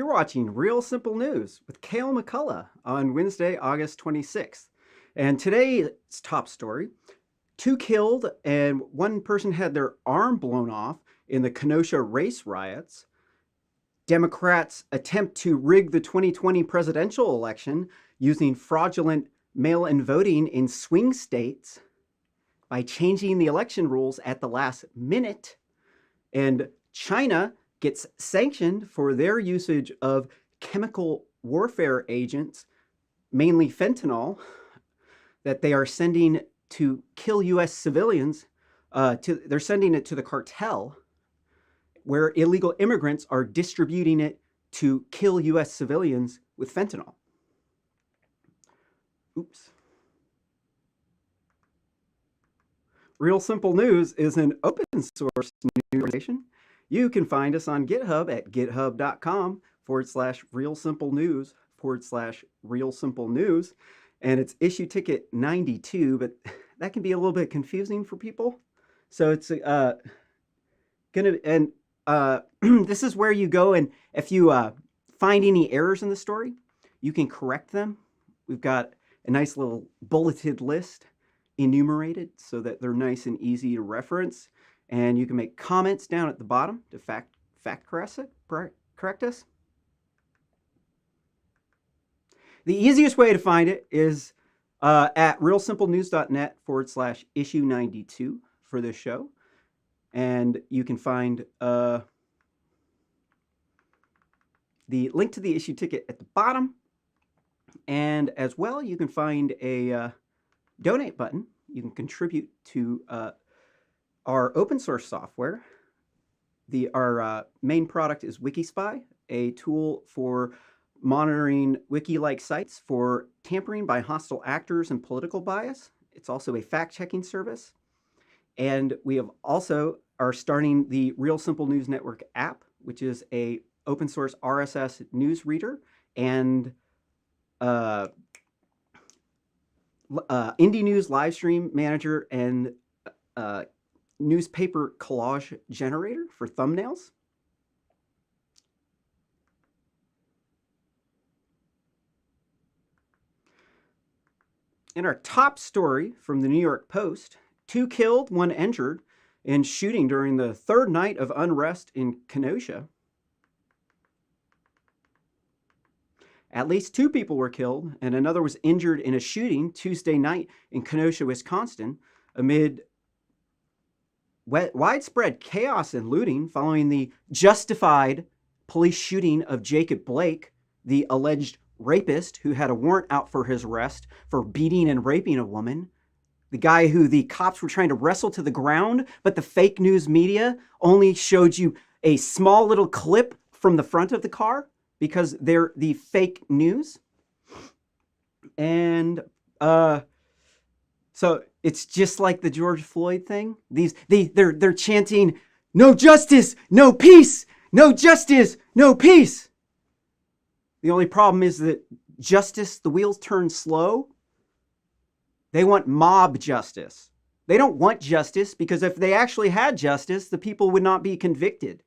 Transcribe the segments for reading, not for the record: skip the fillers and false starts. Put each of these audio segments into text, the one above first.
You're watching Real Simple News with Cale McCullough on Wednesday, August 26th. And today's top story, 2 killed and 1 person had their arm blown off in the Kenosha race riots. Democrats attempt to rig the 2020 presidential election using fraudulent mail-in voting in swing states by changing the election rules at the last minute. And China gets sanctioned for their usage of chemical warfare agents, mainly fentanyl, that they are sending to kill U.S. civilians. They're sending it to the cartel, where illegal immigrants are distributing it to kill U.S. civilians with fentanyl. Oops. Real Simple News is an open source news organization. You can find us on GitHub at github.com/realsimplenews/realsimplenews. And it's issue ticket 92, but that can be a little bit confusing for people. So it's this is where you go, and if you find any errors in the story, you can correct them. We've got a nice little bulleted list enumerated so that they're nice and easy to reference. And you can make comments down at the bottom to fact correct us. The easiest way to find it is at realsimplenews.net/issue92 for this show. And you can find the link to the issue ticket at the bottom. And as well, you can find a donate button. You can contribute to our open source software. Our main product is WikiSpy, a tool for monitoring wiki-like sites for tampering by hostile actors and political bias. It's also a fact-checking service. And we have also are starting the Real Simple News Network app, which is a open source RSS news reader and indie news live stream manager and newspaper collage generator for thumbnails. In our top story from the New York Post, 2 killed, 1 injured in shooting during the 3rd night of unrest in Kenosha. At least 2 people were killed and another was injured in a shooting Tuesday night in Kenosha, Wisconsin, amid widespread chaos and looting following the justified police shooting of Jacob Blake, the alleged rapist who had a warrant out for his arrest for beating and raping a woman. The guy who the cops were trying to wrestle to the ground, but the fake news media only showed you a small little clip from the front of the car because they're the fake news. And so it's just like the George Floyd thing. They're chanting, "No justice, no peace, no justice, no peace." The only problem is that justice, the wheels turn slow. They want mob justice. They don't want justice because if they actually had justice, the people would not be convicted.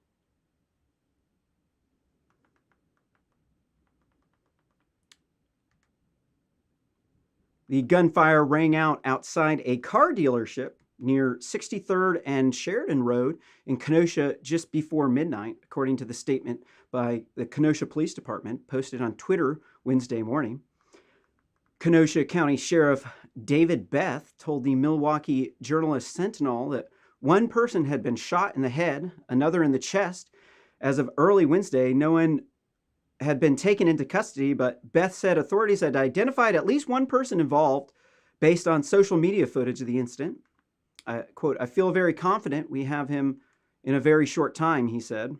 The gunfire rang out outside a car dealership near 63rd and Sheridan Road in Kenosha just before midnight, according to the statement by the Kenosha Police Department posted on Twitter Wednesday morning. Kenosha County Sheriff David Beth told the Milwaukee Journal-Sentinel that 1 person had been shot in the head, another in the chest. As of early Wednesday, no one had been taken into custody, but Beth said authorities had identified at least 1 person involved based on social media footage of the incident. Quote, "I feel very confident we have him in a very short time," he said.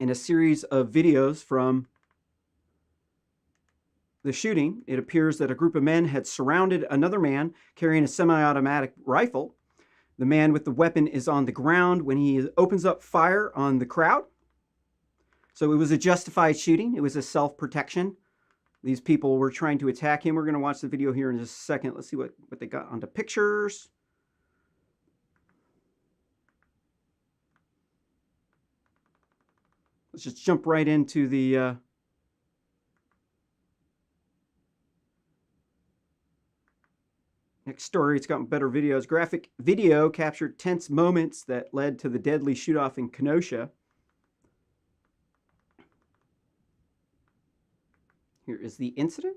In a series of videos from the shooting, it appears that a group of men had surrounded another man carrying a semi-automatic rifle. The man with the weapon is on the ground when he opens up fire on the crowd. So it was a justified shooting. It was a self-protection. These people were trying to attack him. We're going to watch the video here in just a second. Let's see what they got onto pictures. Let's just jump right into the next story. It's gotten better videos. Graphic video captured tense moments that led to the deadly shoot-off in Kenosha. Here is the incident.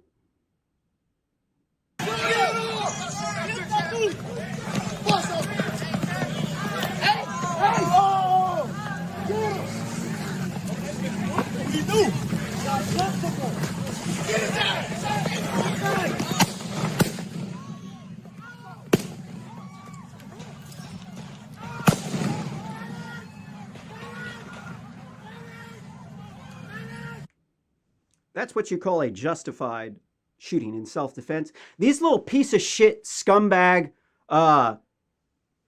That's what you call a justified shooting in self-defense. These little piece of shit scumbag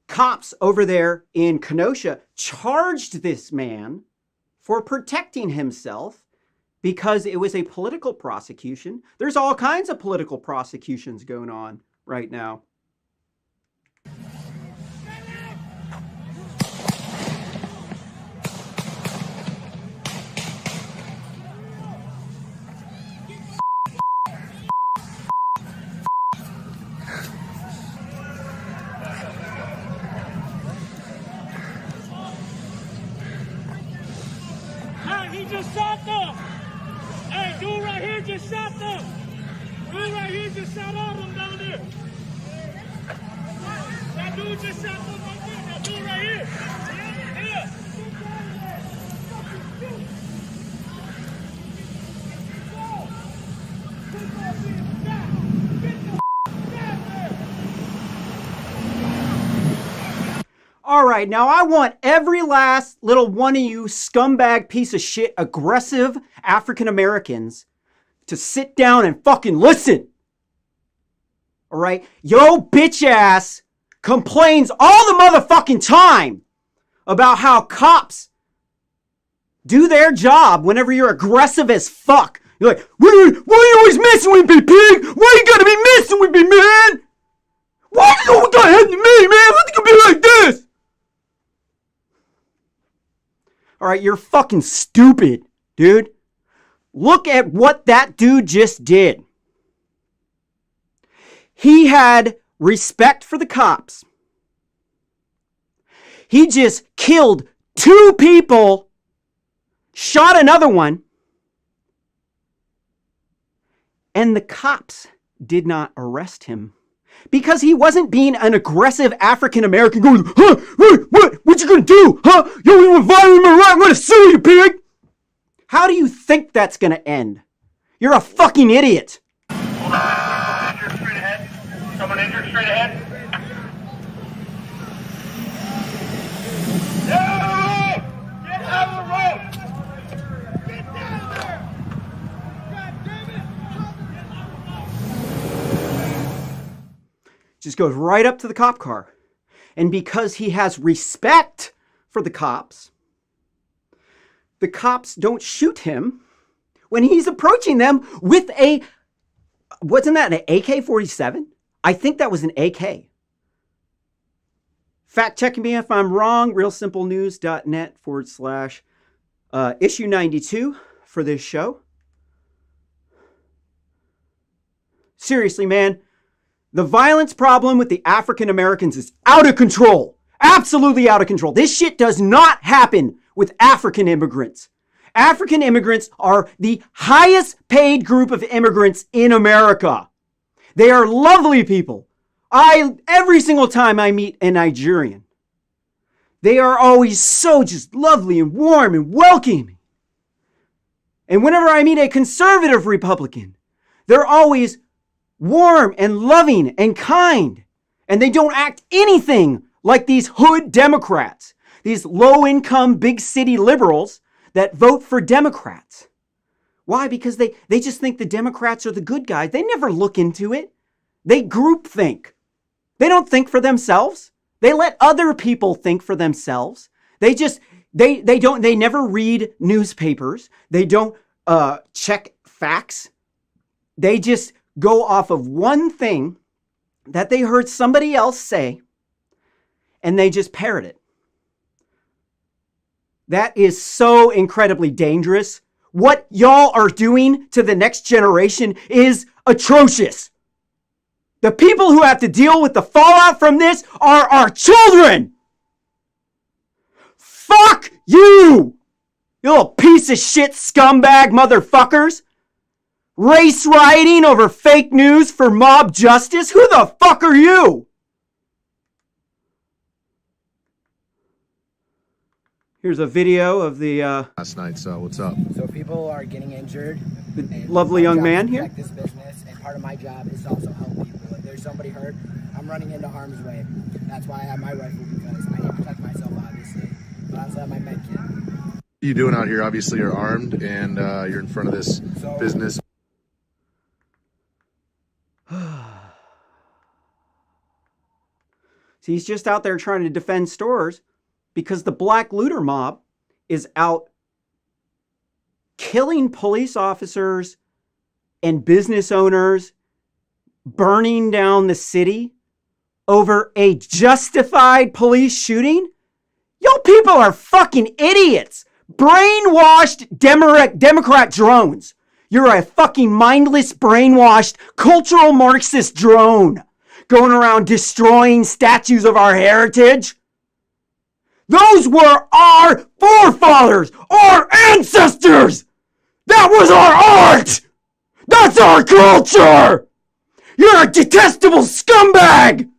cops over there in Kenosha charged this man for protecting himself because it was a political prosecution. There's all kinds of political prosecutions going on right now. He just shot them. Hey, dude right here just shot them. Dude right here just shot all of them down there. That dude just shot them right there. That dude right here. Here. All right, now I want every last little one of you scumbag piece of shit aggressive African Americans to sit down and fucking listen. All right? Yo bitch ass complains all the motherfucking time about how cops do their job whenever you're aggressive as fuck. You're like, why are you always messing with me, pig? Why you gotta be messing with me, man? Why you always gotta happen to me, man? Let it be like this. All right, you're fucking stupid, dude. Look at what that dude just did. He had respect for the cops. He just killed 2 people, shot another one, and the cops did not arrest him because he wasn't being an aggressive African American going, huh, what you gonna do, huh? You want to violate my right? I'm gonna sue you, pig. How do you think that's gonna end? You're a fucking idiot. Hold on. Injured straight ahead. Someone injured straight ahead. No! Get out of the road! Get down there! God damn it! Just goes right up to the cop car. And because he has respect for the cops don't shoot him when he's approaching them with a, wasn't that an AK-47? I think that was an AK. Fact checking me if I'm wrong, realsimplenews.net/ issue 92 for this show. Seriously, man. The violence problem with the African Americans is out of control. Absolutely out of control. This shit does not happen with African immigrants. African immigrants are the highest paid group of immigrants in America. They are lovely people. Every single time I meet a Nigerian, they are always so just lovely and warm and welcoming. And whenever I meet a conservative Republican, they're always warm and loving and kind. And they don't act anything like these hood Democrats, these low-income, big city liberals that vote for Democrats. Why? Because they just think the Democrats are the good guys. They never look into it. They group think. They don't think for themselves. They let other people think for themselves. They never read newspapers. They don't check facts. They just go off of one thing that they heard somebody else say, and they just parrot it. That is so incredibly dangerous. What y'all are doing to the next generation is atrocious. The people who have to deal with the fallout from this are our children. Fuck you! You little piece of shit scumbag motherfuckers. Race rioting over fake news for mob justice? Who the fuck are you? Here's a video of the last night. So what's up? So people are getting injured. The lovely young man here. This business, and part of my job is to also help people. If there's somebody hurt, I'm running into harm's way. That's why I have my rifle, because I need to protect myself, obviously. But I also have my med kit. What are you doing out here? Obviously, you're armed and you're in front of this business. See, he's just out there trying to defend stores because the black looter mob is out killing police officers and business owners, burning down the city over a justified police shooting. Y'all people are fucking idiots. Brainwashed Democrat drones. You're a fucking mindless, brainwashed, cultural Marxist drone going around destroying statues of our heritage. Those were our forefathers, our ancestors. That was our art. That's our culture. You're a detestable scumbag.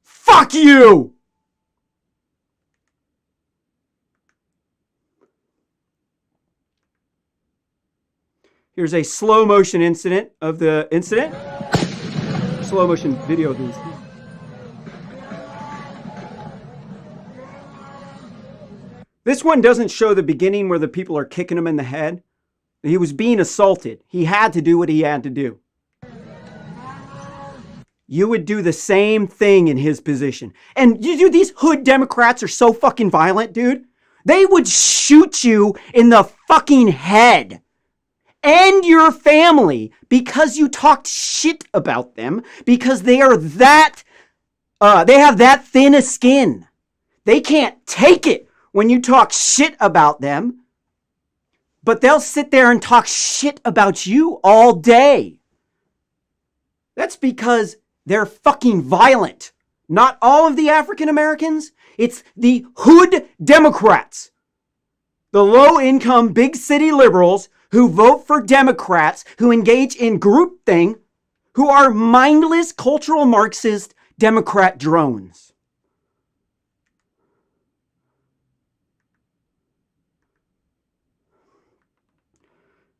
Fuck you. Here's a slow motion incident of the incident. Slow motion video of the incident. This one doesn't show the beginning where the people are kicking him in the head. He was being assaulted. He had to do what he had to do. You would do the same thing in his position. And these hood Democrats are so fucking violent, dude. They would shoot you in the fucking head and your family because you talked shit about them, because they are that, they have that thin a skin. They can't take it when you talk shit about them, but they'll sit there and talk shit about you all day. That's because they're fucking violent. Not all of the African Americans. It's the hood Democrats. The low-income, big city liberals who vote for Democrats, who engage in groupthink, who are mindless cultural Marxist Democrat drones.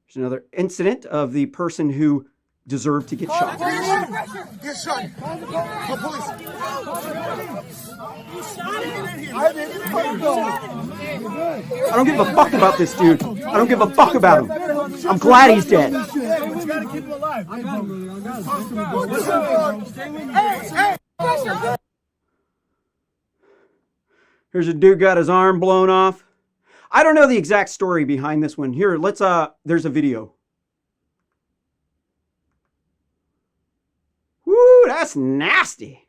There's another incident of the person who deserved to get shot. Get shot. Call police. I don't give a fuck about this dude. I don't give a fuck about him. I'm glad he's dead. We gotta keep him alive. Here's a dude got his arm blown off. I don't know the exact story behind this one. Here, there's a video. Woo, that's nasty.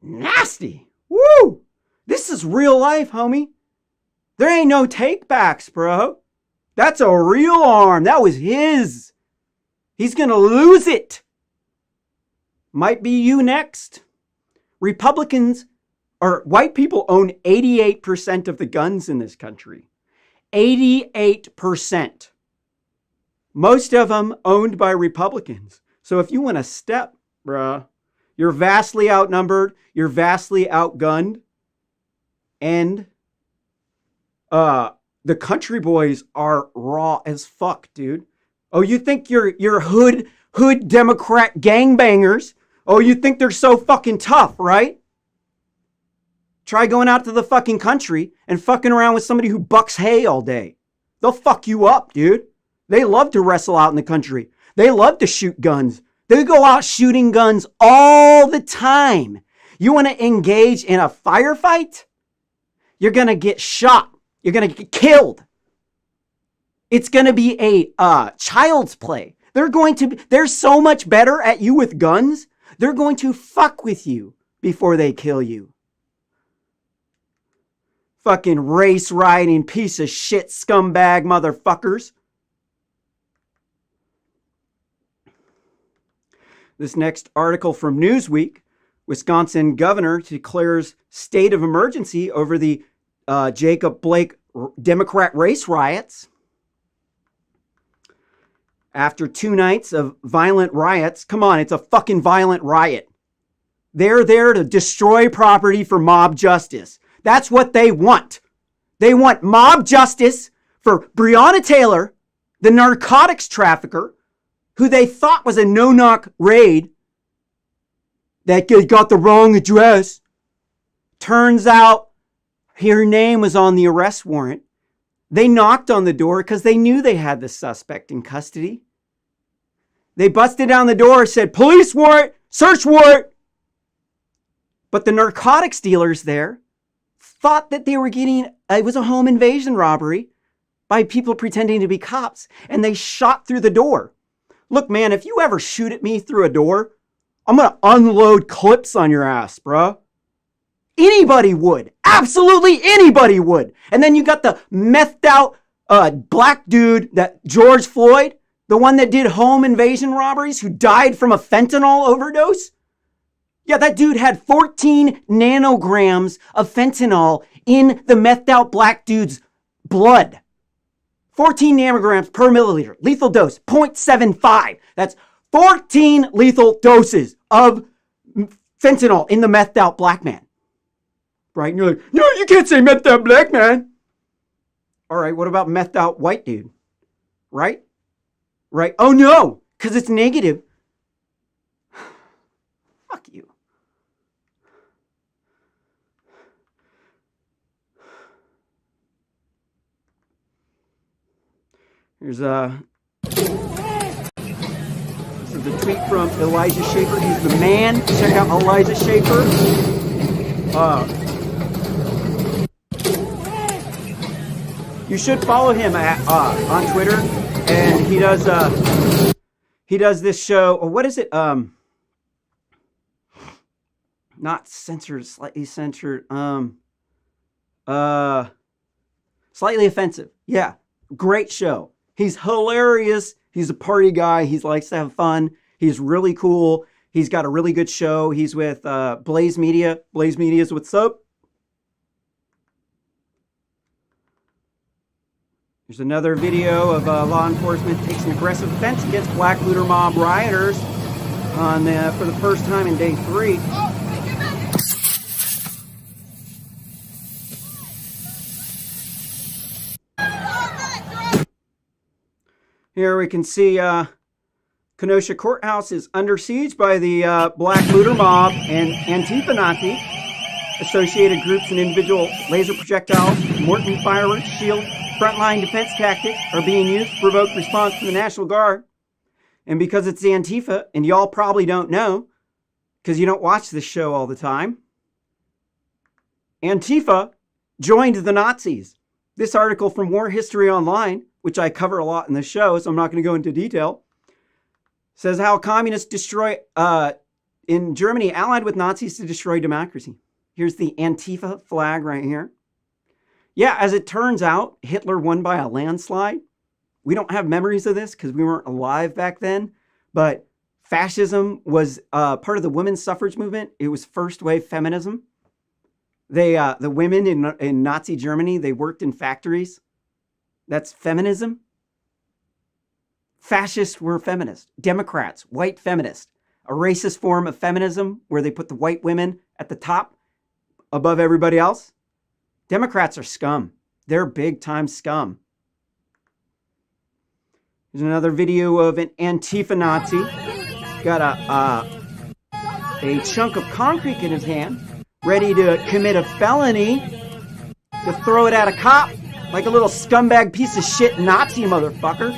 Nasty. Woo! This is real life, homie. There ain't no takebacks, bro. That's a real arm. That was his. He's gonna lose it. Might be you next. Republicans or white people own 88% of the guns in this country. 88%. Most of them owned by Republicans. So if you want to step, bruh, you're vastly outnumbered, you're vastly outgunned, and the country boys are raw as fuck, dude. Oh, you think you're hood Democrat gangbangers? Oh, you think they're so fucking tough, right? Try going out to the fucking country and fucking around with somebody who bucks hay all day. They'll fuck you up, dude. They love to wrestle out in the country. They love to shoot guns. They go out shooting guns all the time. You want to engage in a firefight? You're going to get shot. You're going to get killed. It's going to be a child's play. They're so much better at you with guns. They're going to fuck with you before they kill you. fucking race rioting piece of shit scumbag motherfuckers. This next article from Newsweek, Wisconsin governor declares state of emergency over the Jacob Blake Democrat race riots. After 2 nights of violent riots, come on, it's a fucking violent riot. They're there to destroy property for mob justice. That's what they want. They want mob justice for Breonna Taylor, the narcotics trafficker, who they thought was a no-knock raid, that got the wrong address. Turns out her name was on the arrest warrant. They knocked on the door because they knew they had the suspect in custody. They busted down the door and said, police warrant, search warrant. But the narcotics dealers there thought that they were it was a home invasion robbery by people pretending to be cops, and they shot through the door. Look, man, if you ever shoot at me through a door, I'm going to unload clips on your ass, bro. Anybody would. Absolutely anybody would. And then you got the methed out black dude, that George Floyd, the one that did home invasion robberies, who died from a fentanyl overdose. Yeah, that dude had 14 nanograms of fentanyl in the methed out black dude's blood. 14 nanograms per milliliter. Lethal dose, 0.75. That's 14 lethal doses of fentanyl in the methed out black man. Right? And you're like, no, you can't say methed out black man. All right, what about methed out white dude? Right? Right? Oh no, because it's negative. Fuck you. Here's this is a tweet from Elijah Schaefer. He's the man. Check out Elijah Schaefer. You should follow him on Twitter, and he does this show. What is it? Not censored, slightly censored. Slightly offensive. Yeah, great show. He's hilarious. He's a party guy. He likes to have fun. He's really cool. He's got a really good show. He's with Blaze Media. Blaze Media's what's up. There's another video of law enforcement takes an aggressive offense against black looter mob rioters for the first time in day 3. Here we can see Kenosha Courthouse is under siege by the black looter mob and Antifa Nazi. Associated groups and individual laser projectiles, Morton fireworks, shield, frontline defense tactics are being used to provoke response from the National Guard. And because it's the Antifa, and y'all probably don't know, because you don't watch this show all the time, Antifa joined the Nazis. This article from War History Online, which I cover a lot in the show, so I'm not going to go into detail, says how communists in Germany allied with Nazis to destroy democracy. Here's the Antifa flag right here. Yeah, as it turns out, Hitler won by a landslide. We don't have memories of this because we weren't alive back then, but fascism was part of the women's suffrage movement. It was first wave feminism. The women in Nazi Germany, they worked in factories. That's feminism. Fascists were feminists. Democrats, white feminists. A racist form of feminism where they put the white women at the top above everybody else. Democrats are scum. They're big time scum. There's another video of an Antifa Nazi. Got a chunk of concrete in his hand, ready to commit a felony, to throw it at a cop like a little scumbag piece of shit Nazi motherfucker.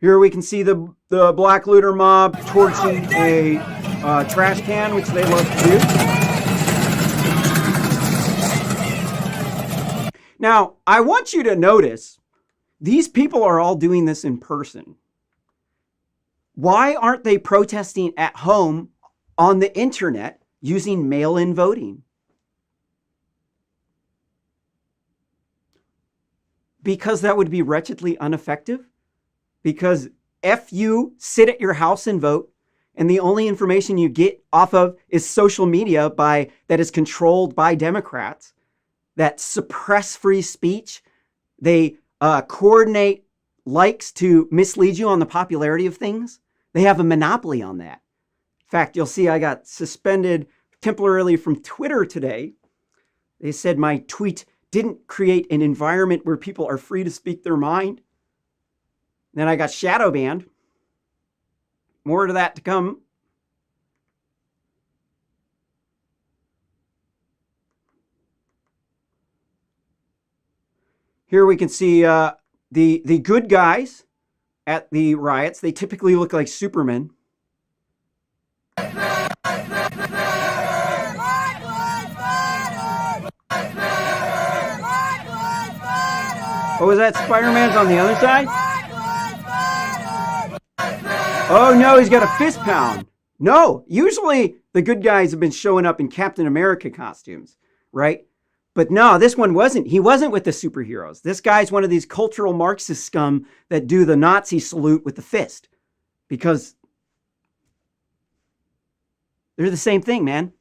Here we can see the black looter mob torching a trash can, which they love to do. Now, I want you to notice, these people are all doing this in person. Why aren't they protesting at home on the internet using mail-in voting. Because that would be wretchedly ineffective. Because if you sit at your house and vote, and the only information you get off of is social media that is controlled by Democrats that suppress free speech, they coordinate likes to mislead you on the popularity of things. They have a monopoly on that. In fact, you'll see I got suspended temporarily from Twitter today. They said my tweet didn't create an environment where people are free to speak their mind. Then I got shadow banned. More to that to come. Here we can see the good guys at the riots. They typically look like Supermen. Oh, was that Spider-Man's on the other side? Oh no, he's got a fist pound. No, usually the good guys have been showing up in Captain America costumes, right? But no, this one wasn't. He wasn't with the superheroes. This guy's one of these cultural Marxist scum that do the Nazi salute with the fist. Because they're the same thing, man.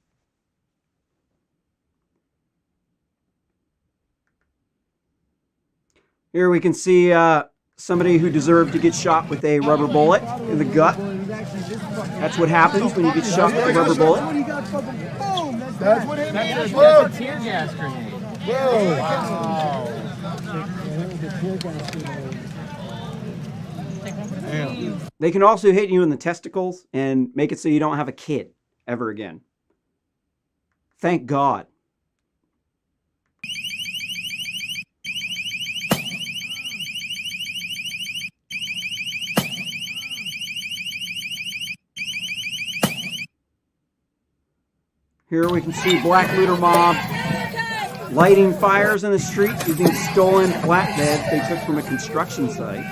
Here we can see somebody who deserved to get shot with a rubber bullet in the gut. That's what happens when you get shot with a rubber bullet. That's what it means. That's a tear gas grenade. Whoa. Wow. They can also hit you in the testicles and make it so you don't have a kid ever again. Thank God. Here we can see black looter mob lighting fires in the streets using stolen flatbeds they took from a construction site.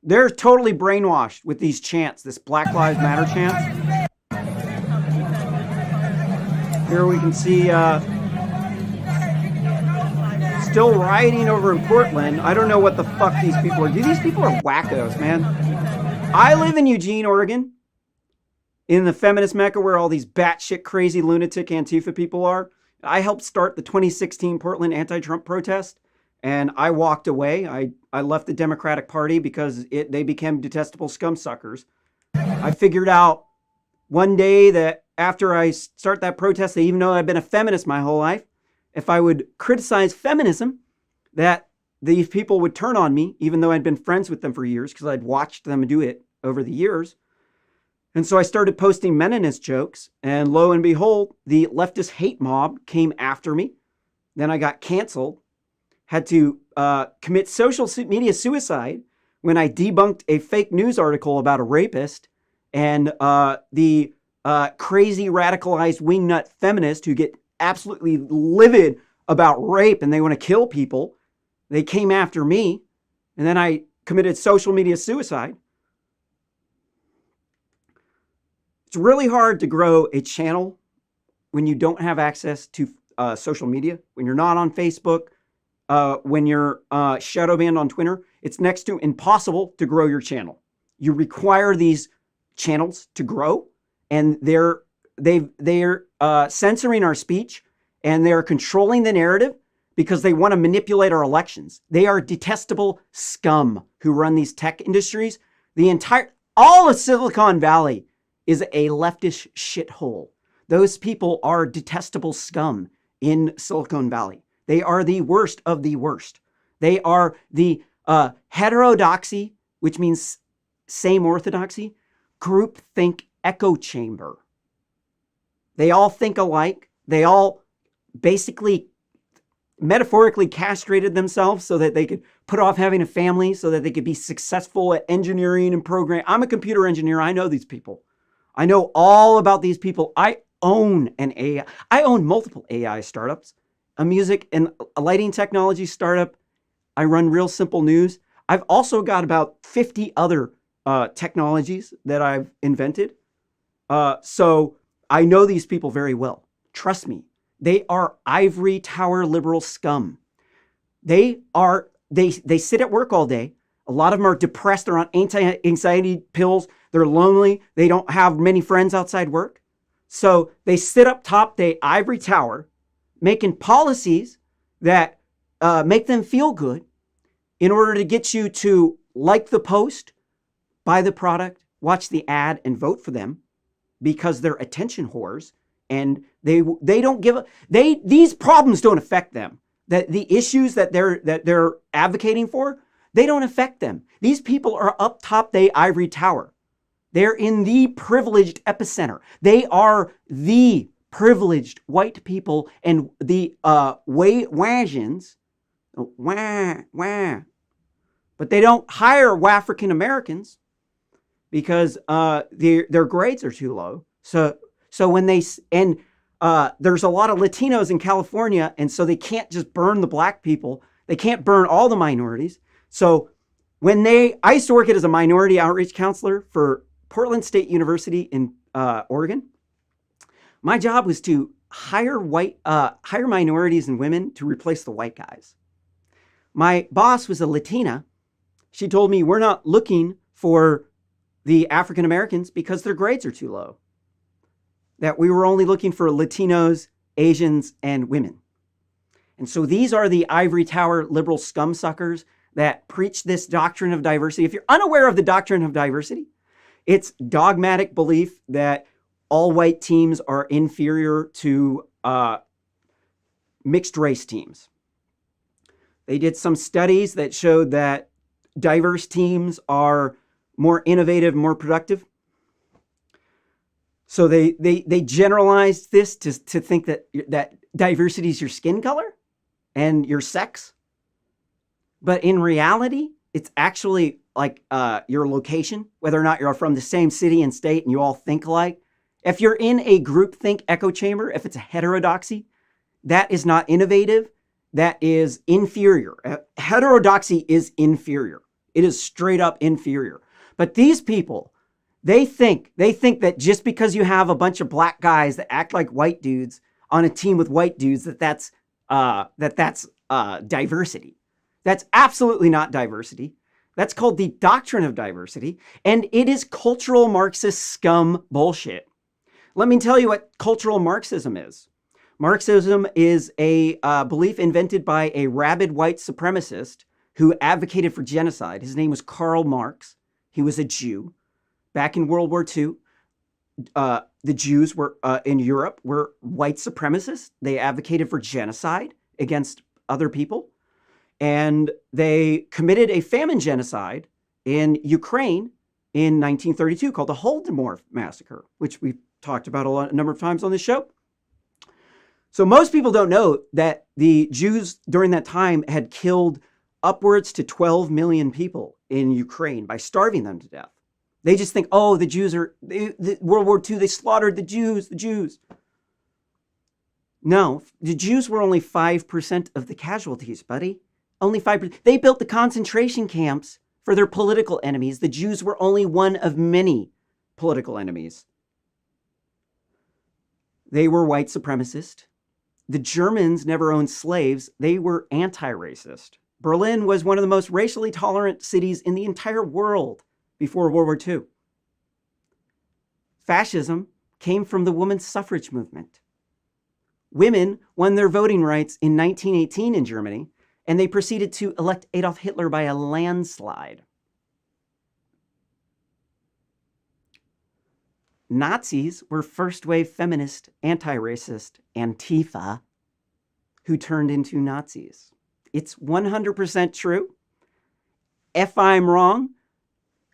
They're totally brainwashed with these chants, this Black Lives Matter chant. Here we can see still rioting over in Portland. I don't know what the fuck these people are. These people are wackos, man. I live in Eugene, Oregon, in the feminist mecca where all these batshit crazy lunatic Antifa people are. I helped start the 2016 Portland anti-Trump protest, and I walked away. I left the Democratic Party because they became detestable scumsuckers. I figured out one day that after I start that protest, even though I've been a feminist my whole life, if I would criticize feminism, that these people would turn on me, even though I'd been friends with them for years because I'd watched them do it over the years. And so I started posting meninist jokes, and lo and behold, the leftist hate mob came after me. Then I got canceled, had to commit social media suicide when I debunked a fake news article about a rapist, and the crazy radicalized wingnut feminists who get absolutely livid about rape and they want to kill people. They came after me, and then I committed social media suicide. It's really hard to grow a channel when you don't have access to social media, when you're not on Facebook, when you're shadow banned on Twitter. It's next to impossible to grow your channel. You require these channels to grow, and they're censoring our speech, and they're controlling the narrative because they want to manipulate our elections. They are detestable scum who run these tech industries. All of Silicon Valley is a leftish shithole. Those people are detestable scum in Silicon Valley. They are the worst of the worst. They are the heterodoxy, which means same orthodoxy, groupthink echo chamber. They all think alike. They all basically metaphorically castrated themselves so that they could put off having a family, so that they could be successful at engineering and programming. I'm a computer engineer. I know these people. I know all about these people. I own an AI. I own multiple AI startups. a music and a lighting technology startup. I run Real Simple News. I've also got about 50 other technologies that I've invented. So I know these people very well. Trust me, they are ivory tower liberal scum. They sit at work all day. A lot of them are depressed. They're on anti-anxiety pills. They're lonely. They don't have many friends outside work. So they sit up top the ivory tower, making policies that make them feel good in order to get you to like the post, buy the product, watch the ad, and vote for them because they're attention whores and they don't give a, these problems don't affect them. That the issues that they're advocating for, they don't affect them. These people are up top the ivory tower. They're in the privileged epicenter. They are the privileged white people, and the Wajans, but they don't hire African Americans because their grades are too low. So when there's a lot of Latinos in California, and so they can't just burn the black people. They can't burn all the minorities. So I used to work as a minority outreach counselor for Portland State University in Oregon. My job was to hire minorities and women to replace the white guys. My boss was a Latina. She told me, we're not looking for the African Americans because their grades are too low. That we were only looking for Latinos, Asians, and women. And so these are the ivory tower liberal scum suckers that preach this doctrine of diversity. If you're unaware of the doctrine of diversity, it's dogmatic belief that all white teams are inferior to mixed race teams. They did some studies that showed that diverse teams are more innovative, more productive. So they generalized this to think that diversity is your skin color and your sex. But in reality, it's actually like your location, whether or not you're from the same city and state and you all think alike. If you're in a groupthink echo chamber, if it's a heterodoxy, that is not innovative. That is inferior. Heterodoxy is inferior. It is straight up inferior. But these people, they think that just because you have a bunch of black guys that act like white dudes on a team with white dudes, that's diversity. That's absolutely not diversity. That's called the doctrine of diversity, and it is cultural Marxist scum bullshit. Let me tell you what cultural Marxism is. Marxism is a belief invented by a rabid white supremacist who advocated for genocide. His name was Karl Marx. He was a Jew. Back in World War II, the Jews were in Europe were white supremacists. They advocated for genocide against other people. And they committed a famine genocide in Ukraine in 1932 called the Holodomor Massacre, which we've talked about a number of times on this show. So most people don't know that the Jews during that time had killed upwards to 12 million people in Ukraine by starving them to death. They just think, oh, the Jews are, World War II, they slaughtered the Jews. No, the Jews were only 5% of the casualties, buddy. Only 5%. They built the concentration camps for their political enemies. The Jews were only one of many political enemies. They were white supremacist. The Germans never owned slaves. They were anti-racist. Berlin was one of the most racially tolerant cities in the entire world before World War II. Fascism came from the women's suffrage movement. Women won their voting rights in 1918 in Germany, and they proceeded to elect Adolf Hitler by a landslide. Nazis were first-wave feminist, anti-racist Antifa who turned into Nazis. It's 100% true. If I'm wrong,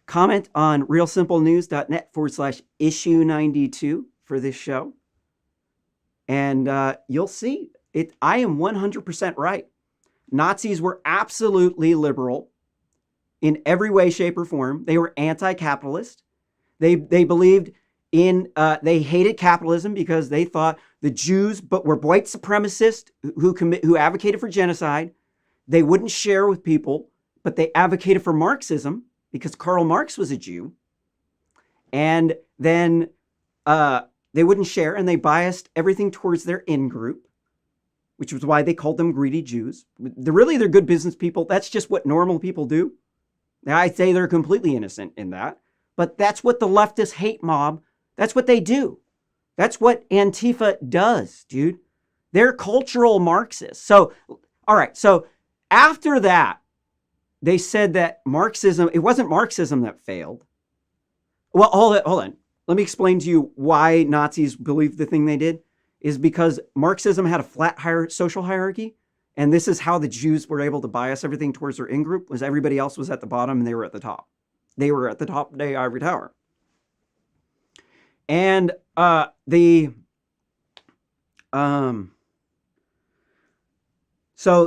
comment on realsimplenews.net/issue92 for this show. And you'll see it. I am 100% right. Nazis were absolutely liberal in every way, shape, or form. They were anti-capitalist. They believed They hated capitalism because they thought the Jews, but were white supremacists who advocated for genocide. They wouldn't share with people, but they advocated for Marxism because Karl Marx was a Jew. And then they wouldn't share, and they biased everything towards their in-group, which was why they called them greedy Jews. They're good business people. That's just what normal people do. Now, I'd say they're completely innocent in that, but that's what the leftist hate mob, that's what they do. That's what Antifa does, dude. They're cultural Marxists. So, all right, so after that, they said that Marxism, it wasn't Marxism that failed. Well, hold on. Let me explain to you why Nazis believed the thing they did is because Marxism had a flat social hierarchy. And this is how the Jews were able to bias everything towards their in-group, was everybody else was at the bottom and they were at the top. They were at the top of the ivory tower. And so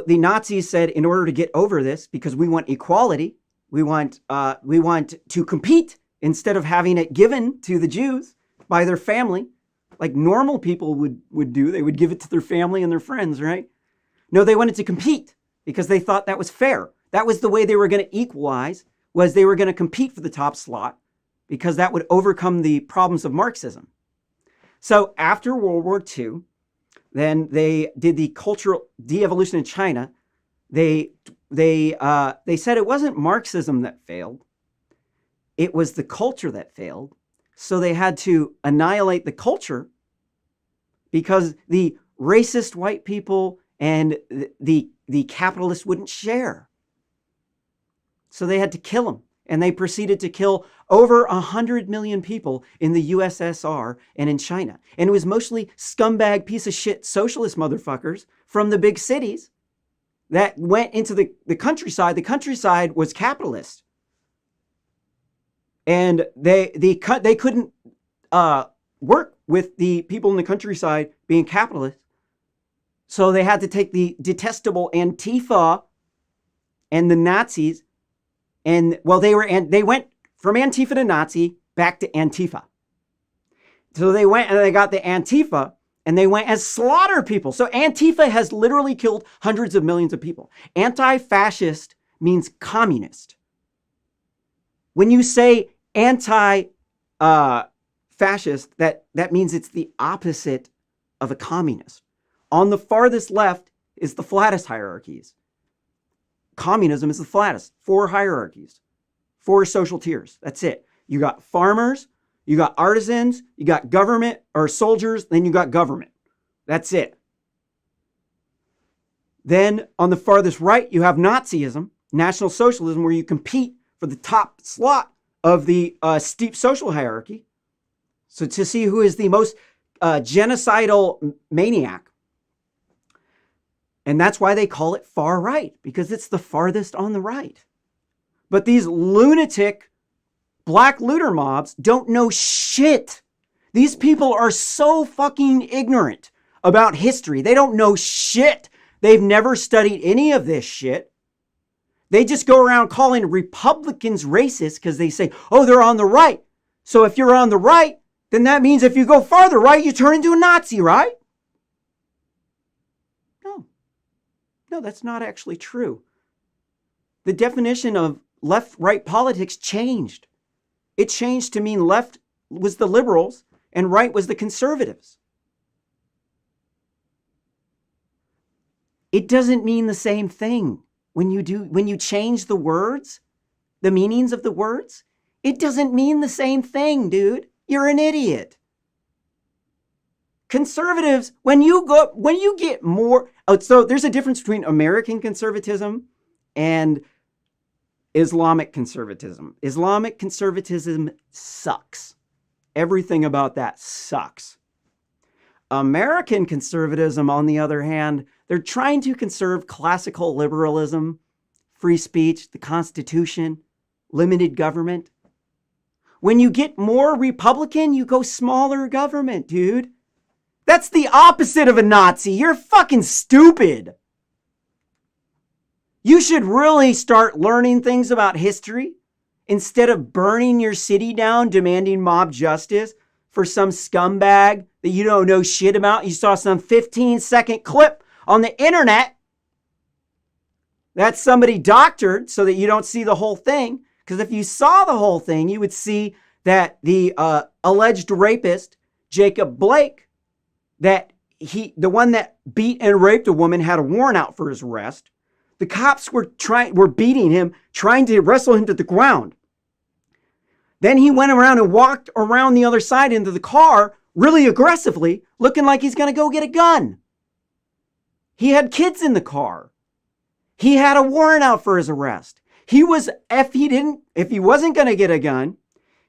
the Nazis said, in order to get over this, because we want equality, we want to compete instead of having it given to the Jews by their family, like normal people would do. They would give it to their family and their friends, right? No, they wanted to compete because they thought that was fair. That was the way they were going to equalize, was they were going to compete for the top slot because that would overcome the problems of Marxism. So after World War II, then they did the cultural de-evolution in China. They said it wasn't Marxism that failed. It was the culture that failed. So they had to annihilate the culture because the racist white people and the capitalists wouldn't share. So they had to kill them. And they proceeded to kill over 100 million people in the USSR and in China. And it was mostly scumbag piece of shit socialist motherfuckers from the big cities that went into the countryside. The countryside was capitalist. And they couldn't work with the people in the countryside being capitalist. So they had to take the detestable Antifa and the Nazis, and well, they went from Antifa to Nazi back to Antifa. So they went and they got the Antifa and they went and slaughtered people. So Antifa has literally killed hundreds of millions of people. Anti-fascist means communist. When you say anti-fascist, that means it's the opposite of a communist. On the farthest left is the flattest hierarchies. Communism is the flattest. 4 hierarchies, 4 social tiers. That's it. You got farmers, you got artisans, you got government or soldiers, then you got government. That's it. Then on the farthest right, you have Nazism, National Socialism, where you compete for the top slot of the steep social hierarchy. So to see who is the most genocidal maniac. And that's why they call it far right, because it's the farthest on the right. But these lunatic black looter mobs don't know shit. These people are so fucking ignorant about history. They don't know shit. They've never studied any of this shit. They just go around calling Republicans racist because they say, oh, they're on the right. So if you're on the right, then that means if you go farther right, you turn into a Nazi, right? No, that's not actually true. The definition of left-right politics changed. It changed to mean left was the liberals and right was the conservatives. It doesn't mean the same thing. When you change the words, the meanings of the words, it doesn't mean the same thing, dude. You're an idiot. Conservatives, when you get more, so there's a difference between American conservatism and Islamic conservatism. Islamic conservatism sucks. Everything about that sucks. American conservatism, on the other hand, they're trying to conserve classical liberalism, free speech, the Constitution, limited government. When you get more Republican, you go smaller government, dude. That's the opposite of a Nazi. You're fucking stupid. You should really start learning things about history instead of burning your city down, demanding mob justice. for some scumbag that you don't know shit about. You saw some 15-second clip on the internet that somebody doctored so that you don't see the whole thing. Because if you saw the whole thing, you would see that the alleged rapist, Jacob Blake, that the one that beat and raped a woman, had a warrant out for his arrest. The cops were beating him, trying to wrestle him to the ground. Then he went around and walked around the other side into the car really aggressively, looking like he's going to go get a gun. He had kids in the car. He had a warrant out for his arrest. If he wasn't going to get a gun,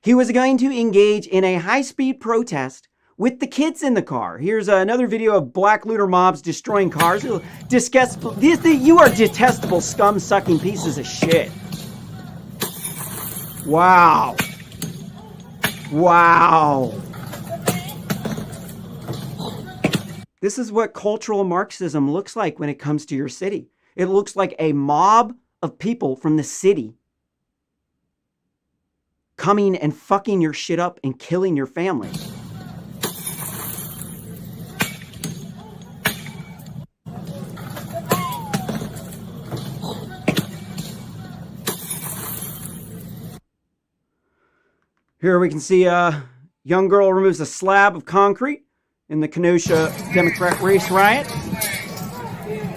he was going to engage in a high-speed protest with the kids in the car. Here's another video of black looter mobs destroying cars. You are detestable, scum-sucking pieces of shit. Wow. Wow. This is what cultural Marxism looks like when it comes to your city. It looks like a mob of people from the city coming and fucking your shit up and killing your family. Here we can see a young girl removes a slab of concrete in the Kenosha Democrat race riot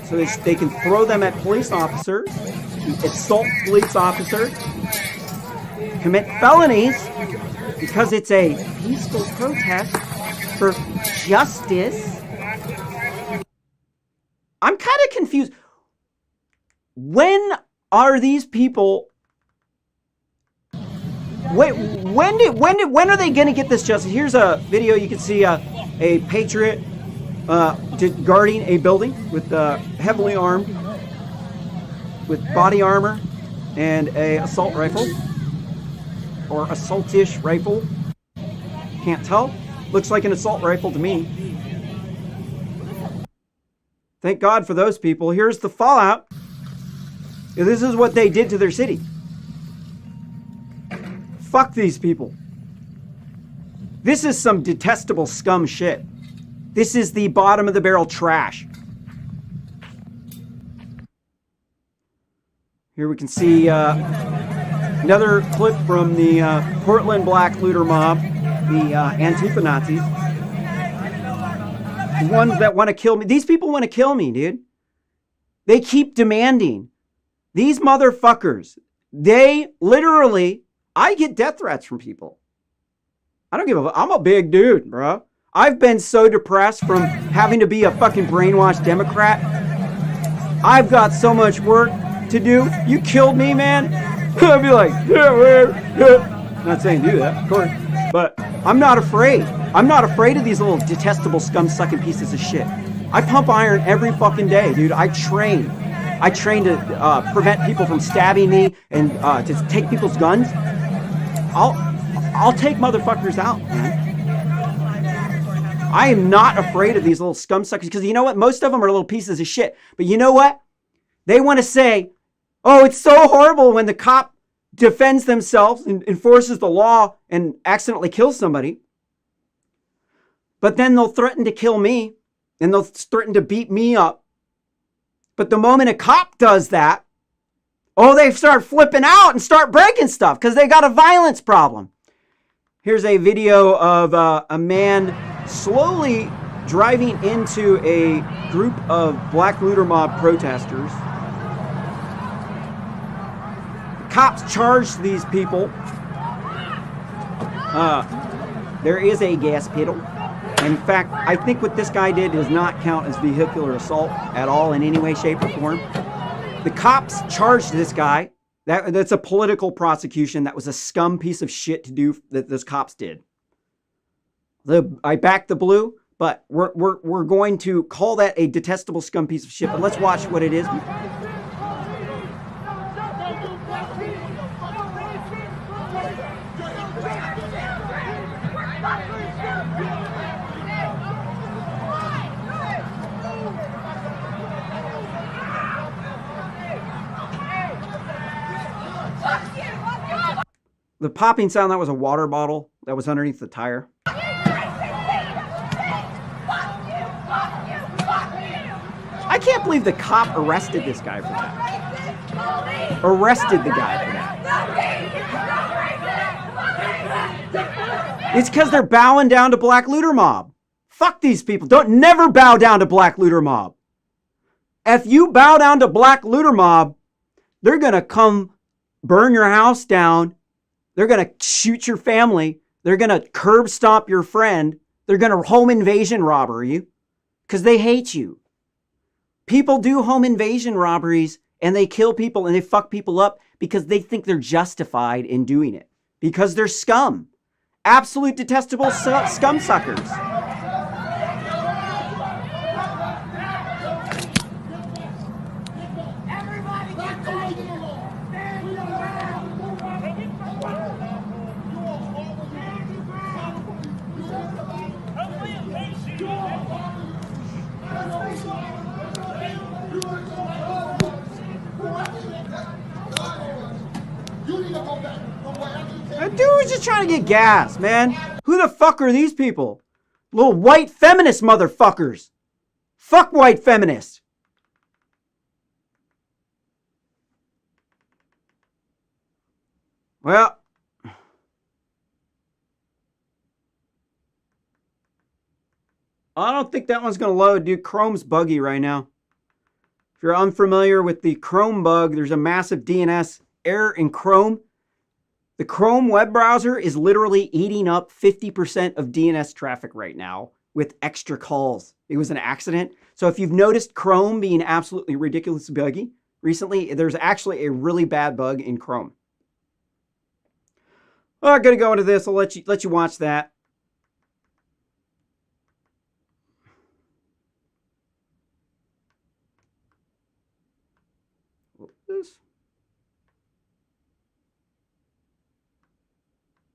so they can throw them at police officers, assault police officers, commit felonies because it's a peaceful protest for justice. I'm kind of confused. When are these people... Wait, when are they going to get this justice? Here's a video. You can see a patriot guarding a building with heavily armed with body armor and a assault rifle or assault-ish rifle. Can't tell. Looks like an assault rifle to me. Thank God for those people. Here's the fallout. This is what they did to their city. Fuck these people. This is some detestable scum shit. This is the bottom of the barrel trash. Here we can see another clip from the Portland Black Looter Mob, the Antifa Nazis. The ones that want to kill me. These people want to kill me, dude. They keep demanding. These motherfuckers, they literally... I get death threats from people. I don't give a fuck. I'm a big dude, bro. I've been so depressed from having to be a fucking brainwashed Democrat. I've got so much work to do. You killed me, man. I'd be like, yeah. I'm not saying do that, of course. But I'm not afraid. I'm not afraid of these little detestable scum-sucking pieces of shit. I pump iron every fucking day, dude. I train to prevent people from stabbing me and to take people's guns. I'll take motherfuckers out, man. I am not afraid of these little scum suckers because you know what? Most of them are little pieces of shit. But you know what? They want to say, oh, it's so horrible when the cop defends themselves and enforces the law and accidentally kills somebody. But then they'll threaten to kill me and they'll threaten to beat me up. But the moment a cop does that, oh, they start flipping out and start breaking stuff because they got a violence problem. Here's a video of a man slowly driving into a group of Black Looter Mob protesters. The cops charged these people. There is a gas pedal. In fact, I think what this guy did does not count as vehicular assault at all in any way, shape, or form. The cops charged this guy. That's a political prosecution. That was a scum piece of shit to do that those cops did. I back the blue, but we're going to call that a detestable scum piece of shit. But let's watch what it is. The popping sound, that was a water bottle that was underneath the tire. can't believe the cop arrested this guy for that. Arrested the guy for that. It's because they're bowing down to Black Looter Mob. Fuck these people. Don't never bow down to Black Looter Mob. If you bow down to Black Looter Mob, they're going to come burn your house down. They're going to shoot your family. They're going to curb stomp your friend. They're going to home invasion robbery you because they hate you. People do home invasion robberies and they kill people and they fuck people up because they think they're justified in doing it. Because they're scum. Absolute detestable scum suckers. That dude was just trying to get gas, man. Who the fuck are these people? Little white feminist motherfuckers. Fuck white feminists. Well, I don't think that one's going to load, dude. Chrome's buggy right now. If you're unfamiliar with the Chrome bug, there's a massive DNS error in Chrome. The Chrome web browser is literally eating up 50% of DNS traffic right now with extra calls. It was an accident. So if you've noticed Chrome being absolutely ridiculously buggy recently, there's actually a really bad bug in Chrome. I'm going to go into this. I'll let you watch that. This.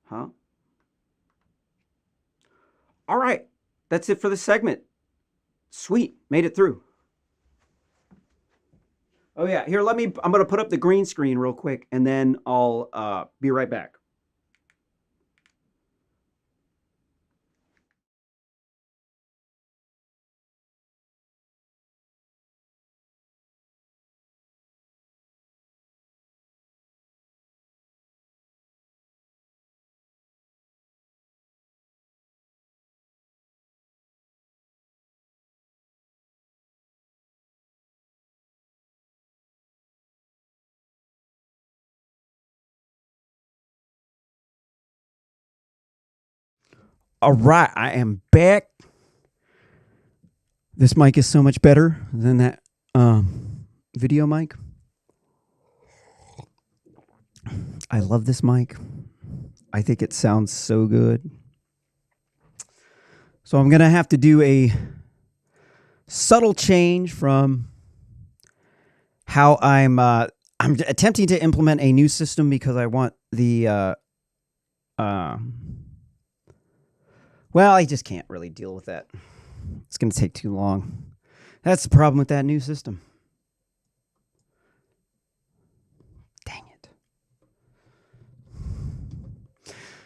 Huh? All right. That's it for the segment. Sweet. Made it through. Oh, yeah. Here, I'm going to put up the green screen real quick, and then I'll be right back. All right, I am back. This mic is so much better than that video mic. I love this mic. I think it sounds so good. So I'm going to have to do a subtle change from how I'm attempting to implement a new system because I want the well, I just can't really deal with that. It's going to take too long. That's the problem with that new system. Dang it.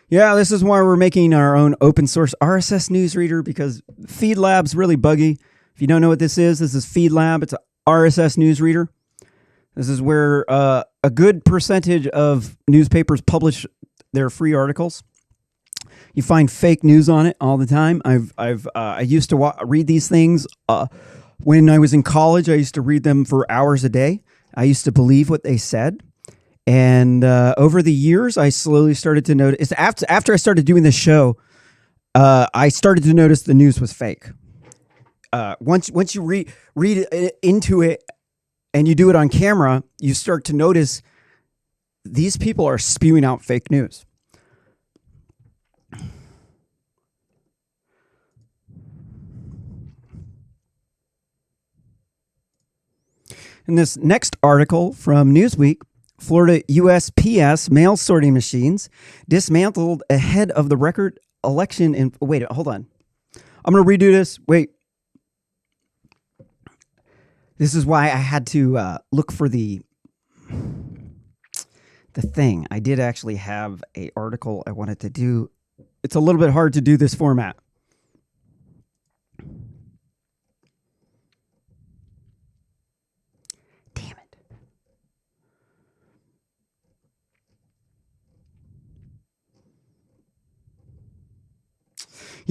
Yeah, this is why we're making our own open source RSS newsreader because FeedLab's really buggy. If you don't know what this is FeedLab. It's an RSS newsreader. This is where a good percentage of newspapers publish their free articles. You find fake news on it all the time. I used to read these things when I was in college. I used to read them for hours a day. I used to believe what they said, and over the years, I slowly started to notice. After I started doing this show, I started to notice the news was fake. Once you read into it, and you do it on camera, you start to notice these people are spewing out fake news. In this next article from Newsweek, Florida USPS mail sorting machines dismantled ahead of the record election in... Wait, hold on. I'm going to redo this. Wait. This is why I had to look for the thing. I did actually have an article I wanted to do. It's a little bit hard to do this format.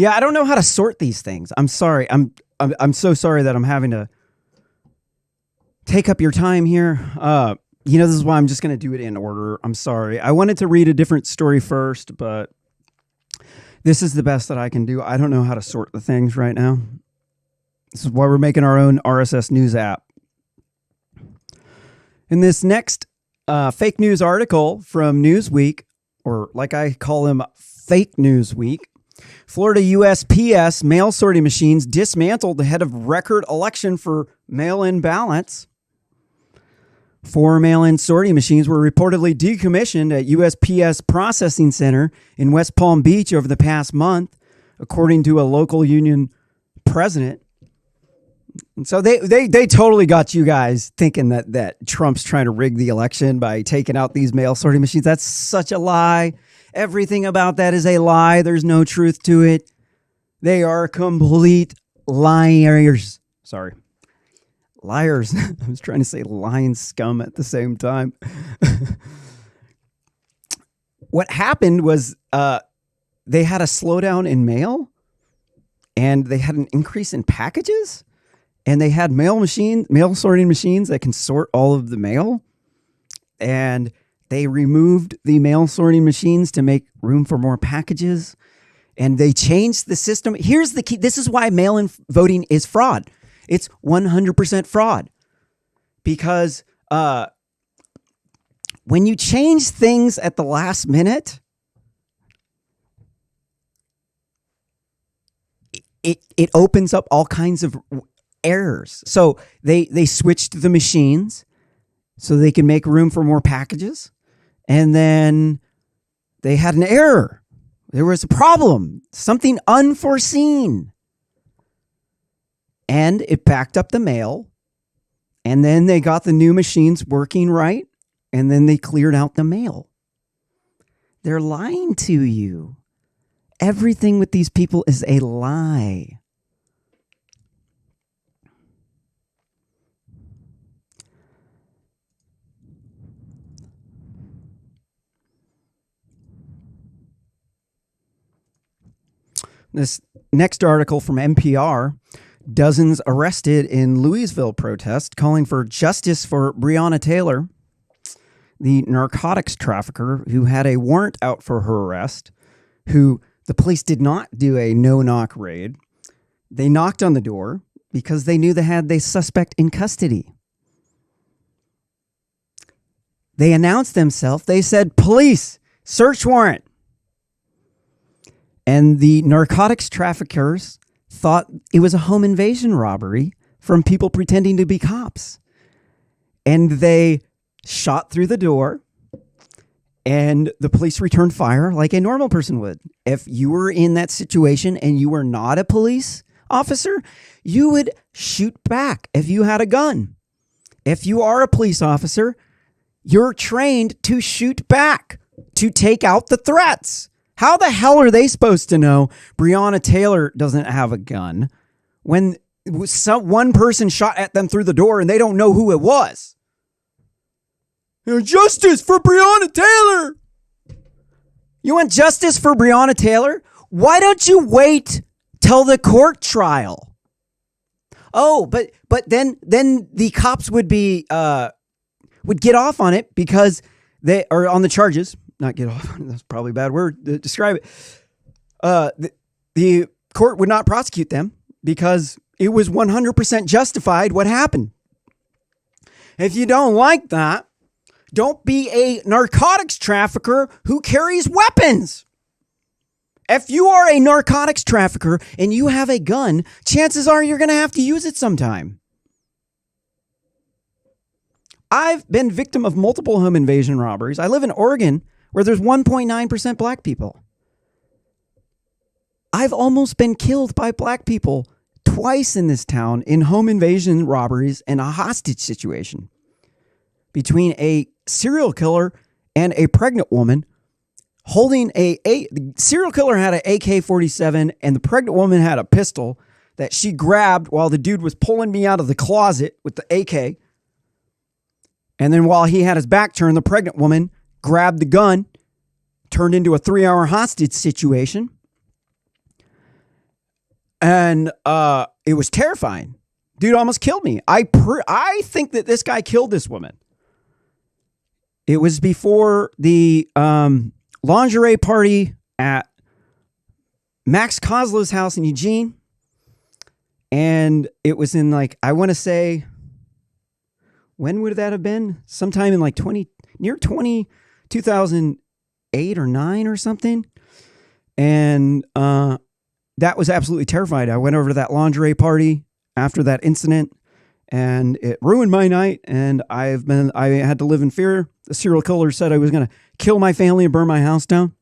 Yeah, I don't know how to sort these things. I'm sorry. I'm so sorry that I'm having to take up your time here. This is why I'm just going to do it in order. I'm sorry. I wanted to read a different story first, but this is the best that I can do. I don't know how to sort the things right now. This is why we're making our own RSS news app. In this next fake news article from Newsweek, or like I call them, Fake News Week, Florida USPS mail sorting machines dismantled ahead of record election for mail-in ballots. 4 mail-in sorting machines were reportedly decommissioned at USPS processing center in West Palm Beach over the past month, according to a local union president. And so they totally got you guys thinking that Trump's trying to rig the election by taking out these mail sorting machines. That's such a lie. Everything about that is a lie. There's no truth to it. They are complete liars. Sorry. Liars. I was trying to say lion scum at the same time. What happened was they had a slowdown in mail, and they had an increase in packages, and they had mail sorting machines that can sort all of the mail, and they removed the mail sorting machines to make room for more packages, and they changed the system. Here's the key. This is why mail-in voting is fraud. It's 100% fraud, because when you change things at the last minute, it opens up all kinds of errors. So they switched the machines so they can make room for more packages, and then they had an error. There was a problem, something unforeseen. And it backed up the mail. And then they got the new machines working right. And then they cleared out the mail. They're lying to you. Everything with these people is a lie. This next article from NPR. Dozens arrested in Louisville protest calling for justice for Breonna Taylor, the narcotics trafficker who had a warrant out for her arrest, who the police did not do a no-knock raid. They knocked on the door because they knew they had the suspect in custody. They announced themselves. They said, "Police, search warrant." And the narcotics traffickers thought it was a home invasion robbery from people pretending to be cops. And they shot through the door, and the police returned fire like a normal person would. If you were in that situation and you were not a police officer, you would shoot back if you had a gun. If you are a police officer, you're trained to shoot back, to take out the threats. How the hell are they supposed to know Breonna Taylor doesn't have a gun when one person shot at them through the door and they don't know who it was? Justice for Breonna Taylor. You want justice for Breonna Taylor? Why don't you wait till the court trial? Oh, but then the cops would get off on it because they are on the charges. Not get off. That's probably a bad word to describe it. The court would not prosecute them because it was 100% justified what happened. If you don't like that, don't be a narcotics trafficker who carries weapons. If you are a narcotics trafficker and you have a gun, chances are you're going to have to use it sometime. I've been victim of multiple home invasion robberies. I live in Oregon, where there's 1.9% black people. I've almost been killed by black people twice in this town in home invasion robberies and a hostage situation between a serial killer and a pregnant woman holding the serial killer had an AK-47 and the pregnant woman had a pistol that she grabbed while the dude was pulling me out of the closet with the AK. And then while he had his back turned, the pregnant woman grabbed the gun, turned into a 3-hour hostage situation. And it was terrifying. Dude almost killed me. I think that this guy killed this woman. It was before the lingerie party at Max Koslow's house in Eugene. And it was in like, I want to say, when would that have been? Sometime in like 2008 or 9 or something. And that was absolutely terrified. I went over to that lingerie party after that incident, and it ruined my night. And I had to live in fear. The serial killer said I was going to kill my family and burn my house down.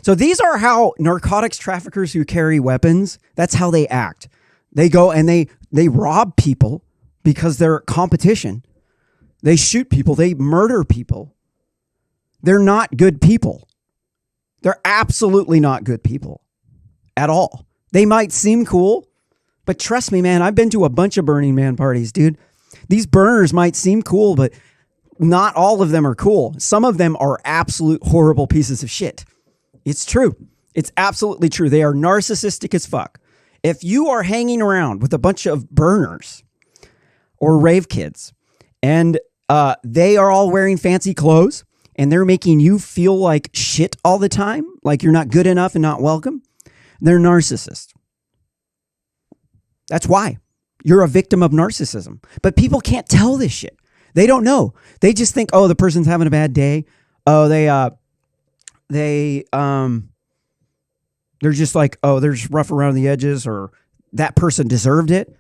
So these are how narcotics traffickers who carry weapons, that's how they act. They go and they rob people because they're competition. They shoot people. They murder people. They're not good people. They're absolutely not good people at all. They might seem cool, but trust me, man, I've been to a bunch of Burning Man parties, dude. These burners might seem cool, but not all of them are cool. Some of them are absolute horrible pieces of shit. It's true. It's absolutely true. They are narcissistic as fuck. If you are hanging around with a bunch of burners or rave kids and they are all wearing fancy clothes and they're making you feel like shit all the time, like you're not good enough and not welcome, they're narcissists. That's why. You're a victim of narcissism. But people can't tell this shit. They don't know. They just think, oh, the person's having a bad day. Oh, they're just like, oh, they're just rough around the edges, or that person deserved it.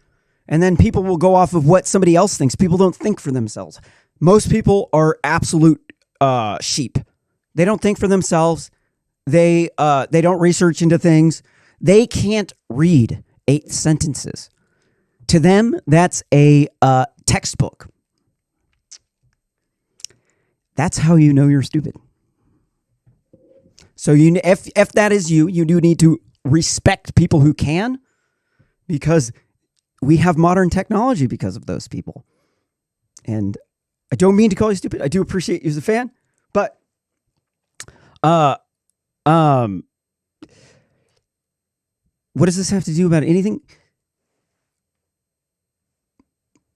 And then people will go off of what somebody else thinks. People don't think for themselves. Most people are absolute sheep. They don't think for themselves. They don't research into things. They can't read 8 sentences. To them, that's a textbook. That's how you know you're stupid. So if that is you, you do need to respect people who can, because we have modern technology because of those people. And I don't mean to call you stupid. I do appreciate you as a fan, but what does this have to do about anything?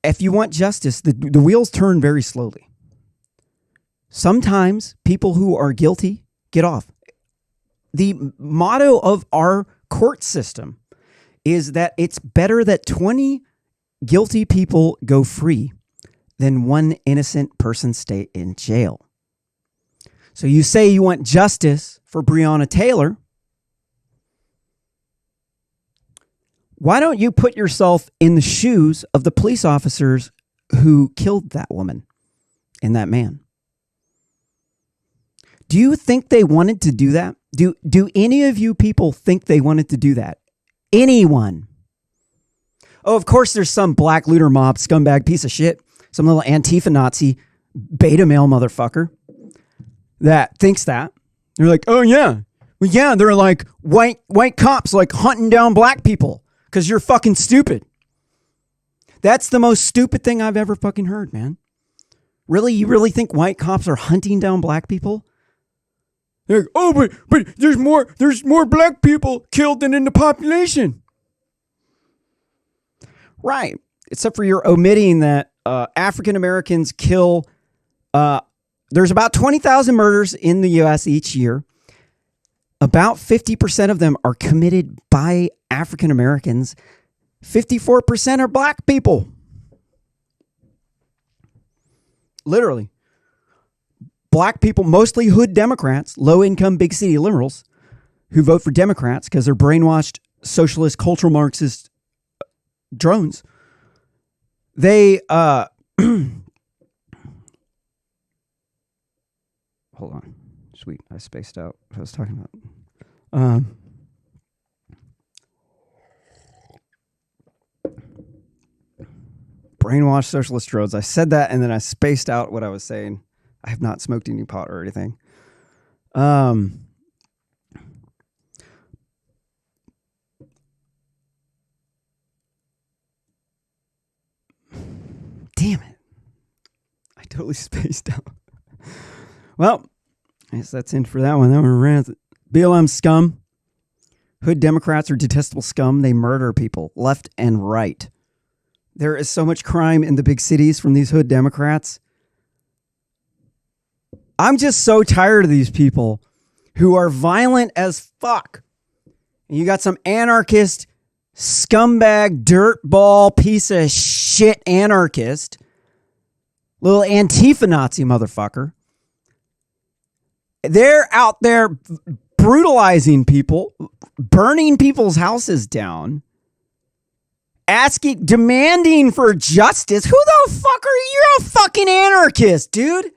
If you want justice, the wheels turn very slowly. Sometimes people who are guilty get off. The motto of our court system is that it's better that 20 guilty people go free than one innocent person stay in jail. So you say you want justice for Breonna Taylor. Why don't you put yourself in the shoes of the police officers who killed that woman and that man? Do you think they wanted to do that? Do any of you people think they wanted to do that? Anyone? Oh, of course there's some black looter mob scumbag piece of shit, some little Antifa Nazi beta male motherfucker that thinks that. They're like, oh yeah. Well, yeah, they're like white cops like hunting down black people because you're fucking stupid. That's the most stupid thing I've ever fucking heard, man. Really? You really think white cops are hunting down black people? They're like, oh, but there's more black people killed than in the population. Right. Except for you're omitting that African Americans kill. There's about 20,000 murders in the U.S. each year. About 50% of them are committed by African Americans. 54% are black people. Literally. Black people, mostly hood Democrats, low-income, big city liberals who vote for Democrats because they're brainwashed socialist, cultural Marxist drones. They, hold on. Sweet, I spaced out what I was talking about. Brainwashed socialist drones. I said that and then I spaced out what I was saying. I have not smoked any pot or anything. Damn it. I totally spaced out. Well, I guess that's in for that one. That one ran. BLM scum. Hood Democrats are detestable scum. They murder people left and right. There is so much crime in the big cities from these hood Democrats. I'm just so tired of these people who are violent as fuck. And you got some anarchist, scumbag, dirtball, piece of shit anarchist, little Antifa Nazi motherfucker. They're out there brutalizing people, burning people's houses down, demanding for justice. Who the fuck are you? You're a fucking anarchist, dude.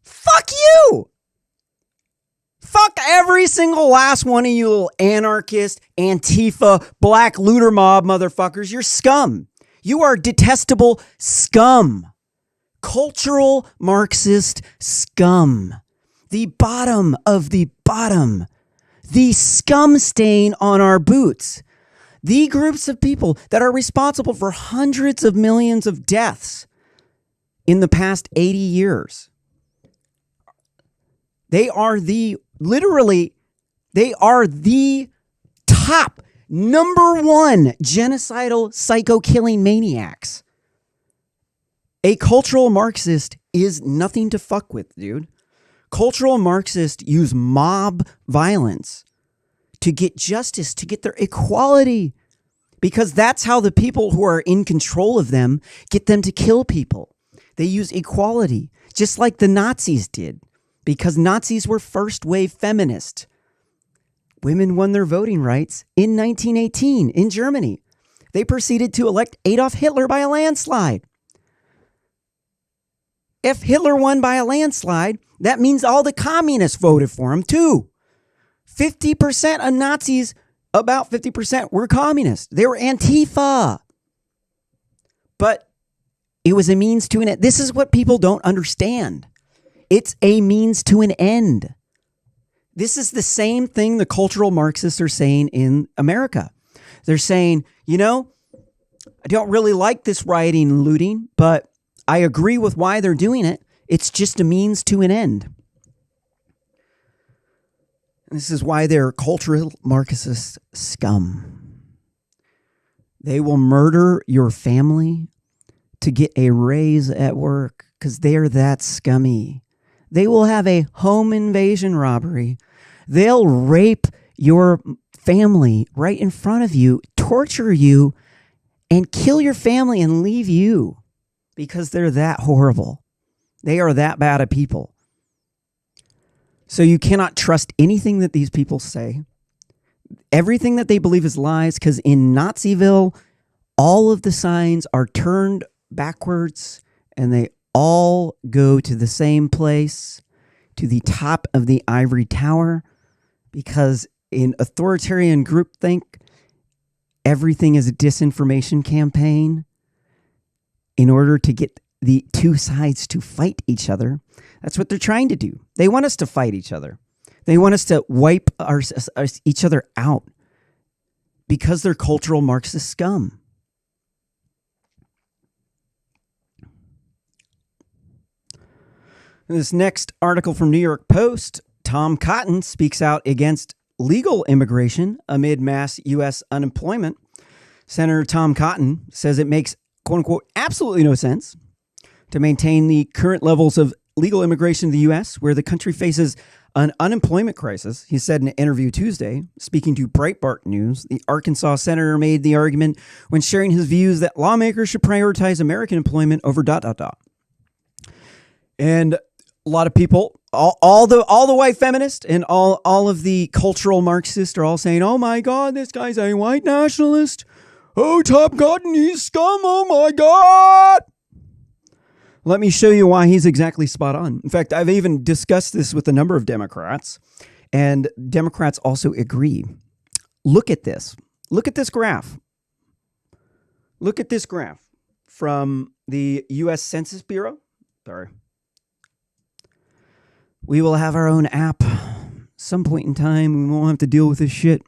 Fuck you. Fuck every single last one of you little anarchist, Antifa, black looter mob motherfuckers. You're scum. You are detestable scum. Cultural Marxist scum. The bottom of the bottom. The scum stain on our boots. The groups of people that are responsible for hundreds of millions of deaths in the past 80 years. They are literally, they are the top number one genocidal psycho-killing maniacs. A cultural Marxist is nothing to fuck with, dude. Cultural Marxists use mob violence to get justice, to get their equality, because that's how the people who are in control of them get them to kill people. They use equality, just like the Nazis did, because Nazis were first wave feminist. Women won their voting rights in 1918 in Germany. They proceeded to elect Adolf Hitler by a landslide. If Hitler won by a landslide, that means all the communists voted for him too. 50% of Nazis, about 50% were communists. They were Antifa. But it was a means to an end. This is what people don't understand. It's a means to an end. This is the same thing the cultural Marxists are saying in America. They're saying, you know, I don't really like this rioting and looting, but I agree with why they're doing it. It's just a means to an end. This is why they're cultural Marxist scum. They will murder your family to get a raise at work because they're that scummy. They will have a home invasion robbery. They'll rape your family right in front of you, torture you, and kill your family and leave you because they're that horrible. They are that bad of people. So you cannot trust anything that these people say. Everything that they believe is lies, because in Naziville, all of the signs are turned backwards and they all go to the same place, to the top of the ivory tower, because in authoritarian groupthink, everything is a disinformation campaign in order to get the two sides to fight each other. That's what they're trying to do. They want us to fight each other. They want us to wipe each other out because they're cultural Marxist scum. In this next article from New York Post, Tom Cotton speaks out against legal immigration amid mass U.S. unemployment. Senator Tom Cotton says it makes, quote unquote, absolutely no sense to maintain the current levels of legal immigration in the U.S., where the country faces an unemployment crisis. He said in an interview Tuesday, speaking to Breitbart News, the Arkansas senator made the argument when sharing his views that lawmakers should prioritize American employment over ... And a lot of people, all the white feminists and all of the cultural Marxists are all saying, oh my God, this guy's a white nationalist. Oh, Tom Cotton, he's scum. Oh my God. Let me show you why he's exactly spot on. In fact, I've even discussed this with a number of Democrats, and Democrats also agree. Look at this. Look at this graph. Look at this graph from the U.S. Census Bureau. Sorry. We will have our own app some point in time. We won't have to deal with this shit.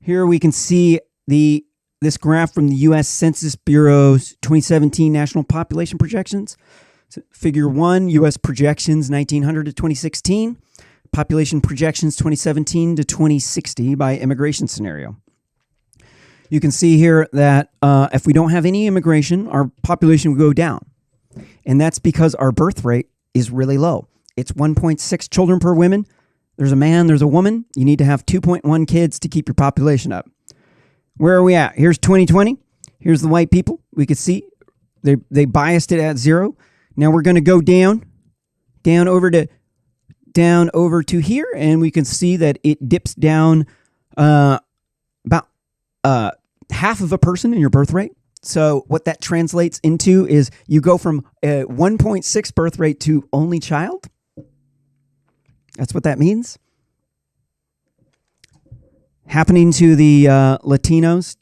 Here we can see this graph from the U.S. Census Bureau's 2017 national population projections. So figure 1, U.S. projections 1900 to 2016. population projections 2017 to 2060 by immigration scenario. You can see here that if we don't have any immigration, our population will go down. And that's because our birth rate is really low. It's 1.6 children per woman. There's a man, there's a woman. You need to have 2.1 kids to keep your population up. Where are we at? Here's 2020. Here's the white people. We could see they biased it at 0. Now we're going to go down over to here, and we can see that it dips down about half of a person in your birth rate. So what that translates into is you go from a 1.6 birth rate to only child. That's what that means. Happening to the Latinos.